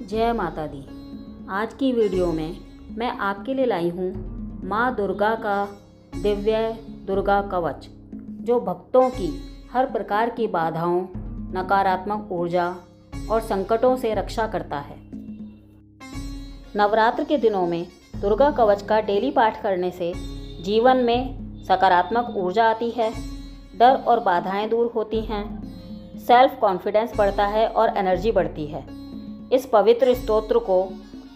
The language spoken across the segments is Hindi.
जय माता दी। आज की वीडियो में मैं आपके लिए लाई हूँ माँ दुर्गा का दिव्य दुर्गा कवच, जो भक्तों की हर प्रकार की बाधाओं, नकारात्मक ऊर्जा और संकटों से रक्षा करता है। नवरात्र के दिनों में दुर्गा कवच का डेली पाठ करने से जीवन में सकारात्मक ऊर्जा आती है, डर और बाधाएं दूर होती हैं, सेल्फ कॉन्फिडेंस बढ़ता है और एनर्जी बढ़ती है। इस पवित्र स्तोत्र को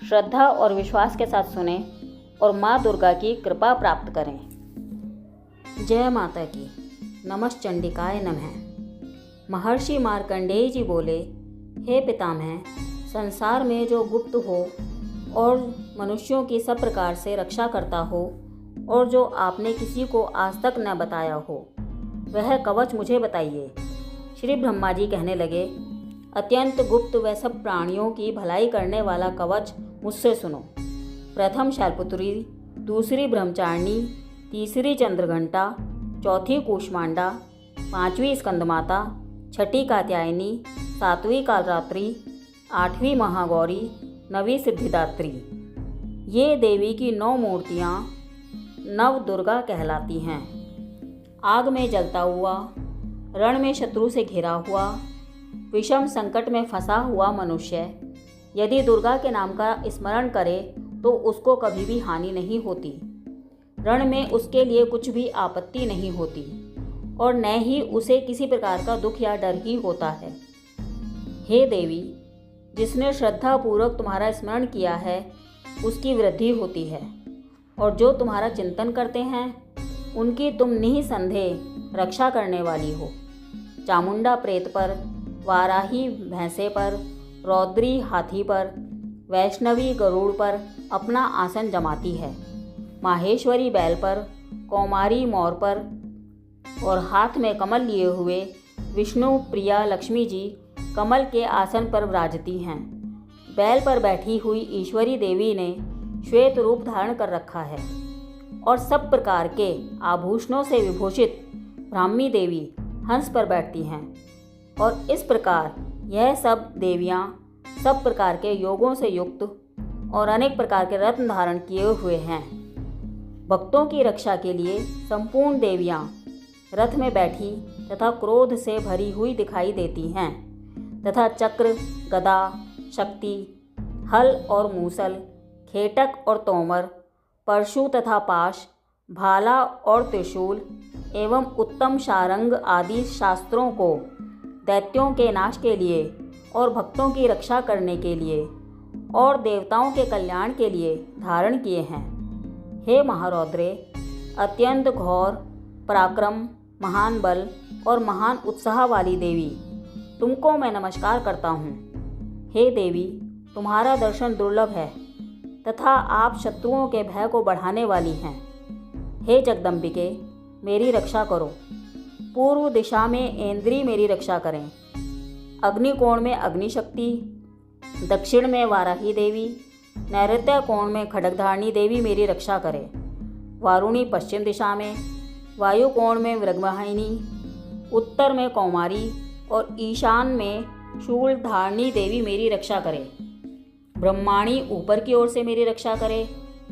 श्रद्धा और विश्वास के साथ सुनें और माँ दुर्गा की कृपा प्राप्त करें। जय माता की। नमश्चंडिकाय नमः। महर्षि मार्कंडेय जी बोले, हे पितामह, संसार में जो गुप्त हो और मनुष्यों की सब प्रकार से रक्षा करता हो और जो आपने किसी को आज तक न बताया हो, वह कवच मुझे बताइए। श्री ब्रह्मा जी कहने लगे, अत्यंत गुप्त व सब प्राणियों की भलाई करने वाला कवच मुझसे सुनो। प्रथम शैलपुत्री, दूसरी ब्रह्मचारिणी, तीसरी चंद्रघंटा, चौथी कूष्मांडा, पांचवी स्कंदमाता, छठी कात्यायनी, सातवीं कालरात्रि, आठवीं महागौरी, नवीं सिद्धिदात्री। ये देवी की 9 मूर्तियाँ नव दुर्गा कहलाती हैं। आग में जलता हुआ, रण में शत्रु से घिरा हुआ, विषम संकट में फंसा हुआ मनुष्य यदि दुर्गा के नाम का स्मरण करे तो उसको कभी भी हानि नहीं होती। रण में उसके लिए कुछ भी आपत्ति नहीं होती और न ही उसे किसी प्रकार का दुख या डर ही होता है। हे देवी, जिसने श्रद्धापूर्वक तुम्हारा स्मरण किया है उसकी वृद्धि होती है, और जो तुम्हारा चिंतन करते हैं उनकी तुम निःसंदेह रक्षा करने वाली हो। चामुंडा प्रेत पर, वाराही भैंसे पर, रौद्री हाथी पर, वैष्णवी गरुड़ पर अपना आसन जमाती है। माहेश्वरी बैल पर, कौमारी मोर पर और हाथ में कमल लिए हुए विष्णु प्रिया लक्ष्मी जी कमल के आसन पर विराजती हैं। बैल पर बैठी हुई ईश्वरी देवी ने श्वेत रूप धारण कर रखा है और सब प्रकार के आभूषणों से विभूषित ब्राह्मी देवी हंस पर बैठती हैं। और इस प्रकार यह सब देवियाँ सब प्रकार के योगों से युक्त और अनेक प्रकार के रत्न धारण किए हुए हैं। भक्तों की रक्षा के लिए संपूर्ण देवियाँ रथ में बैठी तथा क्रोध से भरी हुई दिखाई देती हैं तथा चक्र, गदा, शक्ति, हल और मूसल, खेटक और तोमर, परशु तथा पाश, भाला और त्रिशूल एवं उत्तम शारंग आदि शास्त्रों को दैत्यों के नाश के लिए और भक्तों की रक्षा करने के लिए और देवताओं के कल्याण के लिए धारण किए हैं। हे महारौद्रे, अत्यंत घोर पराक्रम, महान बल और महान उत्साह वाली देवी, तुमको मैं नमस्कार करता हूँ। हे देवी, तुम्हारा दर्शन दुर्लभ है तथा आप शत्रुओं के भय को बढ़ाने वाली हैं। हे जगदम्बिके, मेरी रक्षा करो। पूर्व दिशा में ऐन्द्री मेरी रक्षा करें। अग्निकोण में अग्निशक्ति, दक्षिण में वाराही देवी, नैऋत्य कोण में खड्गधारिणी देवी मेरी रक्षा करें। वारुणी पश्चिम दिशा में, वायु कोण में वृगवाहिनी, उत्तर में कौमारी और ईशान में शूलधारिणी देवी मेरी रक्षा करें। ब्रह्माणी ऊपर की ओर से मेरी रक्षा करे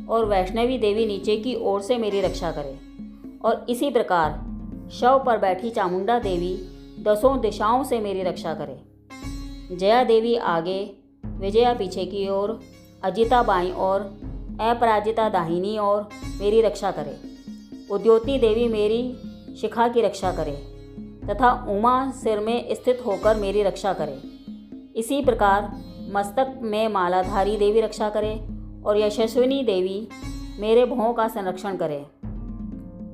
और वैष्णवी देवी नीचे की ओर से मेरी रक्षा करे। और इसी प्रकार शव पर बैठी चामुंडा देवी 10 दिशाओं से मेरी रक्षा करे। जया देवी आगे, विजया पीछे की ओर, अजिता बाईं ओर, अपराजिता दाहिनी ओर मेरी रक्षा करे। उद्योति देवी मेरी शिखा की रक्षा करे तथा उमा सिर में स्थित होकर मेरी रक्षा करे। इसी प्रकार मस्तक में मालाधारी देवी रक्षा करे और यशस्विनी देवी मेरे भौं का संरक्षण करे।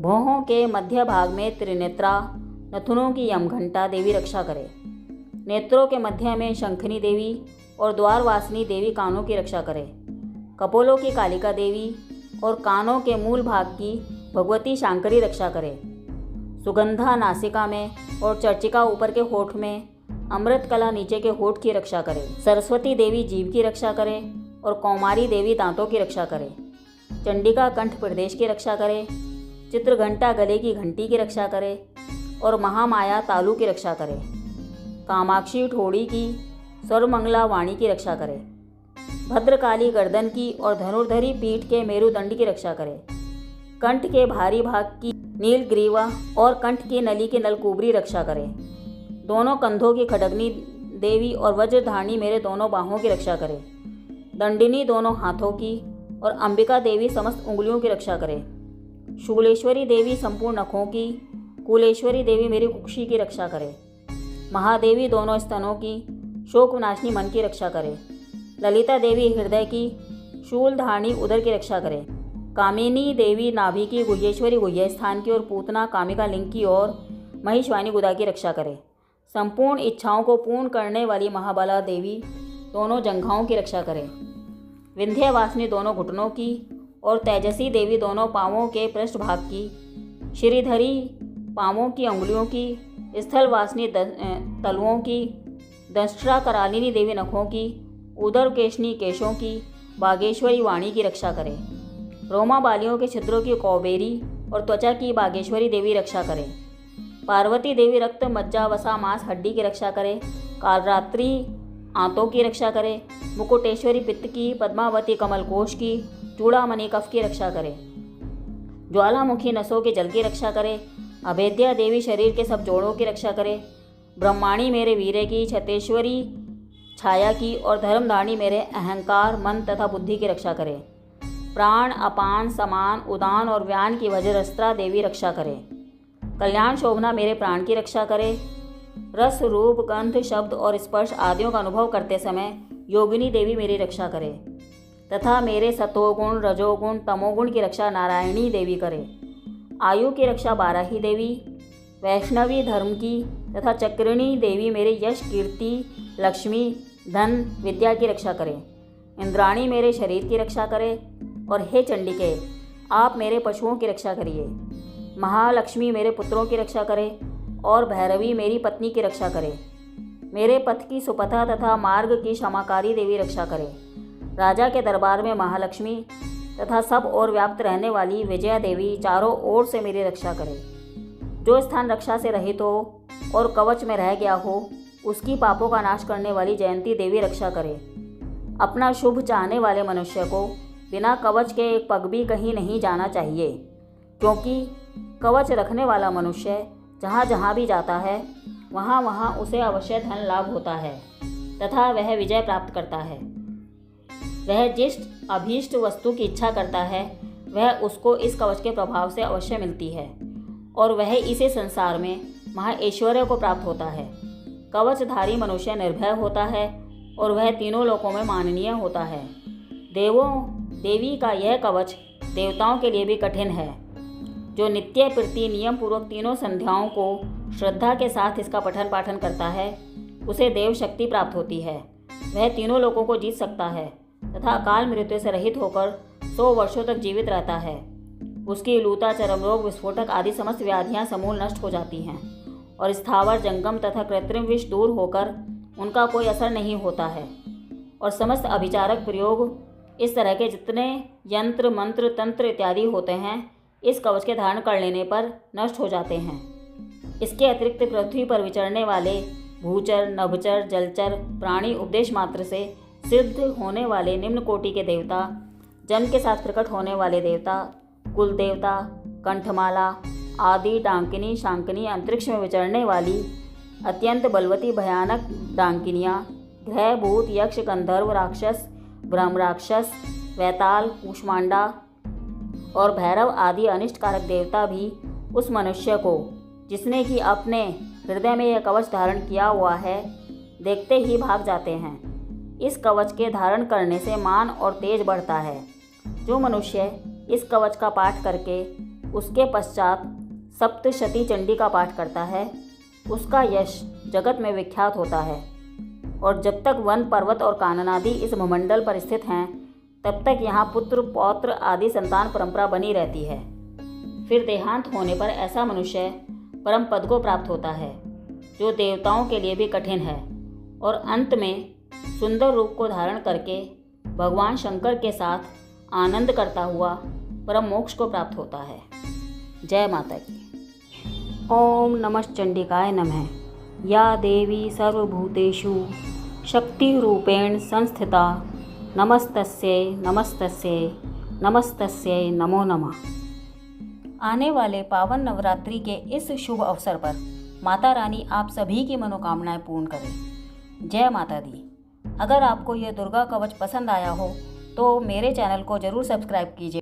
भौहों के मध्य भाग में त्रिनेत्रा, नथुनों की यमघंटा देवी रक्षा करे। नेत्रों के मध्य में शंखनी देवी और द्वारवासिनी देवी कानों की रक्षा करे। कपोलों की कालिका देवी और कानों के मूल भाग की भगवती शांकरी रक्षा करे। सुगंधा नासिका में और चर्चिका ऊपर के होठ में, अमृत कला नीचे के होठ की रक्षा करे। सरस्वती देवी जीभ की रक्षा करे और कौमारी देवी दांतों की रक्षा करे। चंडिका कंठ प्रदेश की रक्षा करे। चित्रघंटा गले की घंटी की रक्षा करे और महामाया तालू की रक्षा करे। कामाक्षी ठोड़ी की, सर्वमंगला वाणी की रक्षा करे। भद्रकाली गर्दन की और धनुर्धरी पीठ के मेरुदंड की रक्षा करे। कंठ के भारी भाग की नीलग्रीवा और कंठ की नली की नलकुबरी रक्षा करे। दोनों कंधों की खड्गनी देवी और वज्रधारणी मेरे दोनों बाहों की रक्षा करे। दंडिनी दोनों हाथों की और अंबिका देवी समस्त उंगलियों की रक्षा करे। शूलेश्वरी देवी संपूर्ण नखों की, कुलेश्वरी देवी मेरी कुक्षी की रक्षा करे। महादेवी दोनों स्तनों की, शोक विनाशिनी मन की रक्षा करे। ललिता देवी हृदय की, शूलधारणी उदर की रक्षा करे। कामिनी देवी नाभि की, गुह्येश्वरी गुह्य स्थान की और पूतना कामिका लिंग की और महिषवाणी गुदा की रक्षा करे। संपूर्ण इच्छाओं को पूर्ण करने वाली महाबला देवी दोनों जंघाओं की रक्षा करे। विंध्यवासिनी दोनों घुटनों की और तेजसी देवी दोनों पांवों के पृष्ठभाग की, श्रीधरी पांवों की अंगुलियों की, स्थलवासिनी तलुओं की, दंष्ट्रा करालिनी देवी नखों की, उदर केशनी केशों की, बागेश्वरी वाणी की रक्षा करे। रोमा बालियों के छिद्रों की कौबेरी और त्वचा की बागेश्वरी देवी रक्षा करे। पार्वती देवी रक्त मज्जा वसा मांस हड्डी की रक्षा करे। कालरात्रि आंतों की रक्षा करे। मुकुटेश्वरी पित्त की, पद्मावती कमलकोश की, चूड़ामणि कफ की रक्षा करे। ज्वालामुखी नसों के जल की रक्षा करे। अभेद्या देवी शरीर के सब जोड़ों की रक्षा करे। ब्रह्माणी मेरे वीर्य की, छतेश्वरी छाया की और धर्मधारणी मेरे अहंकार मन तथा बुद्धि की रक्षा करे। प्राण अपान समान उदान और व्यान की वज्रस्त्रा देवी रक्षा करे। कल्याण शोभना मेरे प्राण की रक्षा करे। रस रूप गंध शब्द और स्पर्श आदियों का अनुभव करते समय योगिनी देवी मेरी रक्षा करे तथा मेरे सतोगुण रजोगुण तमोगुण की रक्षा नारायणी देवी करे। आयु की रक्षा बाराही देवी, वैष्णवी धर्म की तथा चक्रिणी देवी मेरे यश कीर्ति लक्ष्मी धन विद्या की रक्षा करे। इंद्राणी मेरे शरीर की रक्षा करे और हे चंडिके आप मेरे पशुओं की रक्षा करिए। महालक्ष्मी मेरे पुत्रों की रक्षा करे और भैरवी मेरी पत्नी की रक्षा करे। मेरे पथ की सुपथा तथा मार्ग की क्षमाकारी देवी रक्षा करे। राजा के दरबार में महालक्ष्मी तथा सब ओर व्याप्त रहने वाली विजया देवी चारों ओर से मेरी रक्षा करे। जो स्थान रक्षा से रहित हो और कवच में रह गया हो उसकी पापों का नाश करने वाली जयंती देवी रक्षा करे। अपना शुभ चाहने वाले मनुष्य को बिना कवच के एक पग भी कहीं नहीं जाना चाहिए, क्योंकि कवच रखने वाला मनुष्य जहाँ जहाँ भी जाता है वहाँ वहाँ उसे अवश्य धन लाभ होता है तथा वह विजय प्राप्त करता है। वह जिस अभीष्ट वस्तु की इच्छा करता है वह उसको इस कवच के प्रभाव से अवश्य मिलती है और वह इसी संसार में महाऐश्वर्य को प्राप्त होता है। कवचधारी मनुष्य निर्भय होता है और वह तीनों लोकों में माननीय होता है। देवी का यह कवच देवताओं के लिए भी कठिन है। जो नित्य प्रति नियम पूर्वक तीनों संध्याओं को श्रद्धा के साथ इसका पठन पाठन करता है उसे देव शक्ति प्राप्त होती है। वह तीनों लोकों को जीत सकता है तथा अकाल मृत्यु से रहित होकर 100 वर्षों तक जीवित रहता है। उसकी लूता चर्म रोग विस्फोटक आदि समस्त व्याधियां समूल नष्ट हो जाती हैं और स्थावर जंगम तथा कृत्रिम विष दूर होकर उनका कोई असर नहीं होता है और समस्त अभिचारक प्रयोग इस तरह के जितने यंत्र मंत्र तंत्र इत्यादि होते हैं इस कवच के धारण कर लेने पर नष्ट हो जाते हैं। इसके अतिरिक्त पृथ्वी पर विचरने वाले भूचर नभचर जलचर प्राणी उपदेश मात्र से सिद्ध होने वाले निम्न कोटि के देवता, जन्म के साथ प्रकट होने वाले देवता, कुल देवता, कंठमाला आदि डांकिनी शांकिनी, अंतरिक्ष में विचरने वाली अत्यंत बलवती भयानक डांकिनियाँ, ग्रह भूत यक्ष गंधर्व राक्षस ब्रह्म राक्षस वैताल कूष्मांडा और भैरव आदि अनिष्टकारक देवता भी उस मनुष्य को जिसने कि अपने हृदय में यह कवच धारण किया हुआ है देखते ही भाग जाते हैं। इस कवच के धारण करने से मान और तेज बढ़ता है। जो मनुष्य इस कवच का पाठ करके उसके पश्चात सप्तशती चंडी का पाठ करता है उसका यश जगत में विख्यात होता है और जब तक वन पर्वत और काननादि इस भूमंडल पर स्थित हैं तब तक यहाँ पुत्र पौत्र आदि संतान परंपरा बनी रहती है। फिर देहांत होने पर ऐसा मनुष्य परम पद को प्राप्त होता है जो देवताओं के लिए भी कठिन है और अंत में सुंदर रूप को धारण करके भगवान शंकर के साथ आनंद करता हुआ परम मोक्ष को प्राप्त होता है। जय माता की। ओम नमश्चंडिकाय नमः। या देवी सर्वभूतेषु शक्ति रूपेण संस्थिता नमस्तस्यै नमस्तस्यै नमस्तस्यै नमो नमः। आने वाले पावन नवरात्रि के इस शुभ अवसर पर माता रानी आप सभी की मनोकामनाएं पूर्ण करें। जय माता दी। अगर आपको यह दुर्गा कवच पसंद आया हो तो मेरे चैनल को ज़रूर सब्सक्राइब कीजिए।